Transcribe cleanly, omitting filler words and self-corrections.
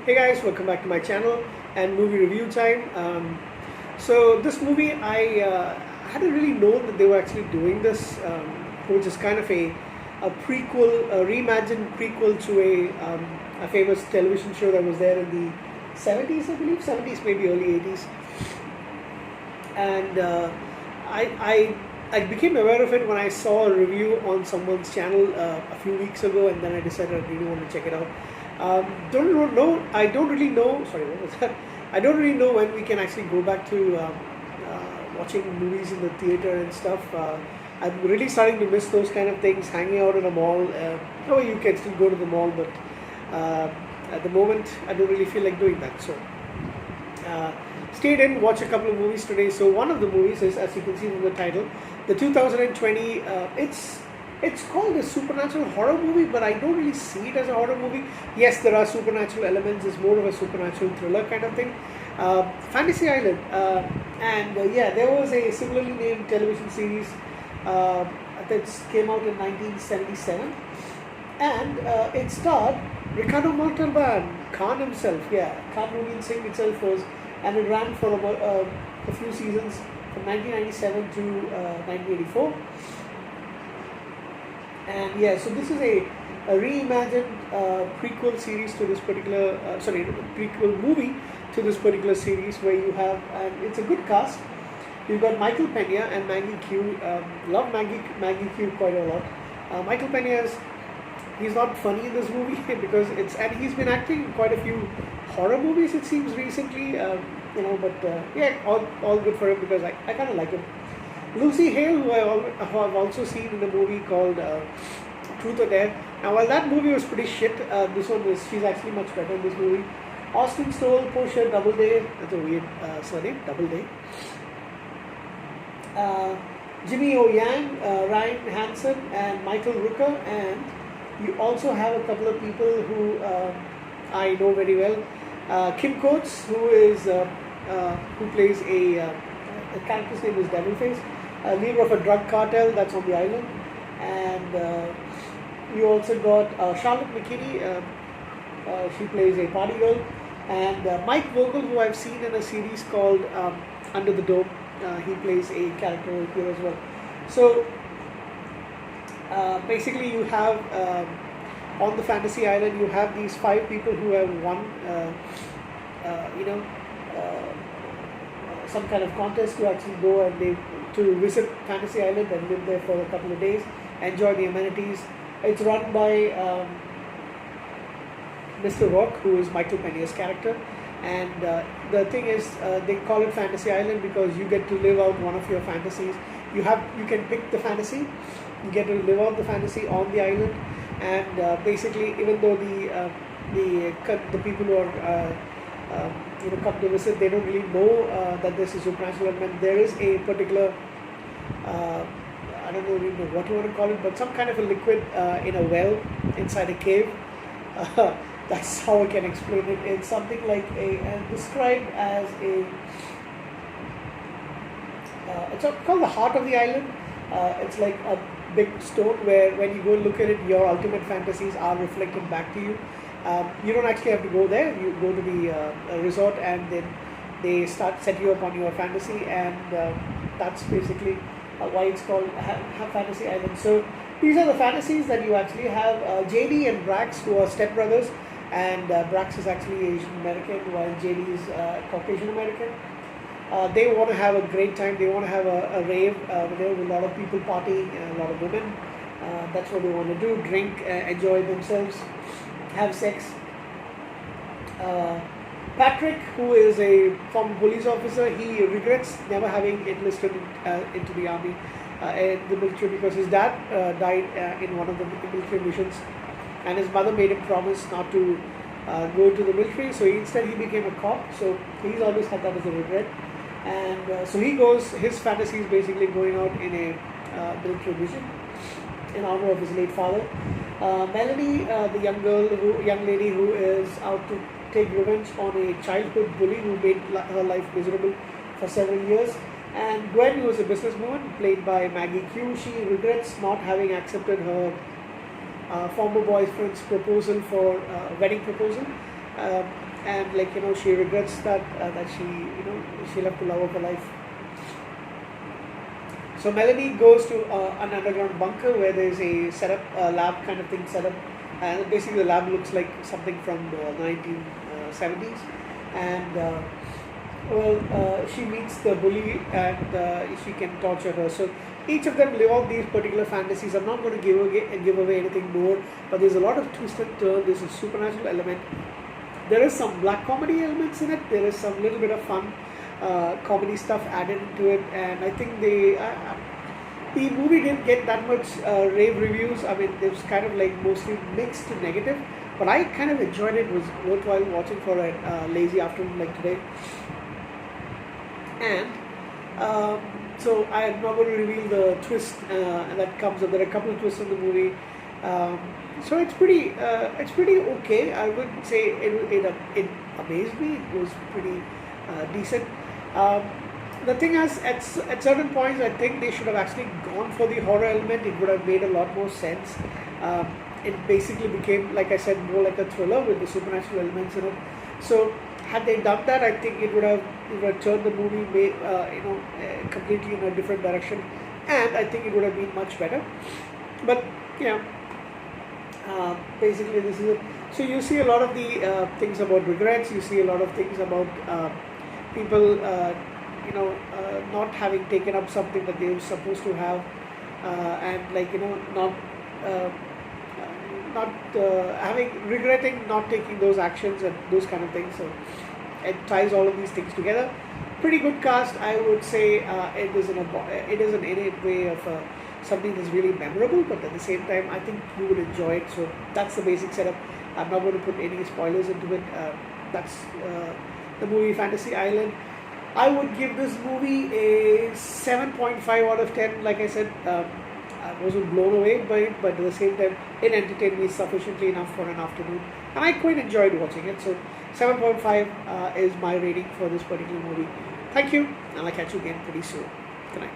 Hey guys, welcome back to my channel and movie review time. So this movie, I hadn't really known that they were actually doing this, which is kind of a prequel, a reimagined prequel to a famous television show that was there in the 70s, I believe, 70s, maybe early 80s. And I became aware of it when I saw a review on someone's channel a few weeks ago, and then I decided I really want to check it out. Don't know. I don't really know. Sorry, what was that? I don't really know when we can actually go back to watching movies in the theater and stuff. I'm really starting to miss those kind of things. Hanging out in a mall. Oh, you can still go to the mall, but at the moment, I don't really feel like doing that. So. Stayed in, watch a couple of movies today. So one of the movies is, as you can see from the title, the 2020. It's called a supernatural horror movie, but I don't really see it as a horror movie. Yes, there are supernatural elements. It's more of a supernatural thriller kind of thing. Fantasy Island, and there was a similarly named television series that came out in 1977, and it starred Ricardo Montalban, Khan himself. Yeah, Khan Noonien Singh itself was, and it ran for about a few seasons from 1997 to 1984. And yeah, so this is a reimagined prequel series to this particular, prequel movie to this particular series, where you have, and it's a good cast. You've got Michael Pena and Maggie Q. Love Maggie Q quite a lot. Michael Pena he's not funny in this movie because and he's been acting in quite a few horror movies, it seems, recently. All good for him because I kind of like him. Lucy Hale, who I've also seen in a movie called Truth or Dare. Now, while that movie was pretty shit, she's actually much better in this movie. Austin Stoll, Portia Doubleday, that's a weird surname, Doubleday. Jimmy O Yang, Ryan Hansen, and Michael Rooker, and you also have a couple of people who I know very well. Kim Coates, who plays a character's name is Devilface, a leader of a drug cartel that's on the island, and you also got Charlotte McKinney. She plays a party girl, and Mike Vogel, who I've seen in a series called Under the Dome. He plays a character here as well. So basically, you have on the Fantasy Island, you have these 5 people who have won, some kind of contest to actually go and to visit Fantasy Island and live there for a couple of days, enjoy the amenities. It's run by Mr. Rock, who is Michael Pena's character, and the thing is, they call it Fantasy Island because you get to live out one of your fantasies. You can pick the fantasy, you get to live out the fantasy on the island, and basically, even though the people who are come to visit, they don't really know that this is supernatural element. There is a particular, I don't really know what you want to call it, but some kind of a liquid in a well inside a cave. That's how I can explain it. It's something like described as it's called the heart of the island. It's like a big stone where when you go look at it, your ultimate fantasies are reflected back to you. You don't actually have to go there. You go to the resort, and then they set you up on your fantasy, and that's basically why it's called Fantasy Island. So these are the fantasies that you actually have. JD and Brax, who are stepbrothers, and Brax is actually Asian American, while JD is Caucasian American. They want to have a great time. They want to have a rave with a lot of people partying and a lot of women. That's what they want to do: drink, enjoy themselves, have sex. Patrick, who is a former police officer, he regrets never having enlisted into the army, in the military, because his dad died in one of the military missions, and his mother made him promise not to go to the military. So instead he became a cop. So he's always had that as a regret, and so he goes. His fantasy is basically going out in a military mission in honor of his late father. Melanie, the young lady who is out to take revenge on a childhood bully who made her life miserable for several years. And Gwen, who is a businesswoman, played by Maggie Q, she regrets not having accepted her former boyfriend's proposal for wedding proposal, um, and like she regrets that she left the love of her life. So Melanie goes to an underground bunker where there's a setup, lab kind of thing set up, and basically the lab looks like something from the 1970s, and she meets the bully, and she can torture her. So each of them live out these particular fantasies. I'm not going to give away anything more, but there's a lot of twist and turn. There's a supernatural element. There is some black comedy elements in it. There is some little bit of fun comedy stuff added into it, and I think the movie didn't get that much rave reviews. I mean, it was kind of like mostly mixed to negative, but I kind of enjoyed it. It was worthwhile watching for a lazy afternoon like today. And so I'm not going to reveal the twist that comes up. There are a couple of twists in the movie. So it's pretty okay. I wouldn't say it amazed me. It was pretty decent. The thing is, at certain points, I think they should have actually gone for the horror element. It would have made a lot more sense. It basically became, like I said, more like a thriller with the supernatural elements in it. So had they done that, I think it would have turned the movie completely in a different direction, and I think it would have been much better. But basically this is it. So you see a lot of the things about regrets. You see a lot of things about people not having taken up something that they were supposed to have, and not regretting not taking those actions and those kind of things. So it ties all of these things together. Pretty good cast, I would say. It isn't in any way of something that's really memorable, but at the same time, I think you would enjoy it. So that's the basic setup. I'm not going to put any spoilers into it. That's the movie Fantasy Island. I would give this movie a 7.5 out of 10. Like I said, I wasn't blown away by it, but at the same time, it entertained me sufficiently enough for an afternoon, and I quite enjoyed watching it. So 7.5 is my rating for this particular movie. Thank you, and I'll catch you again pretty soon. Good night.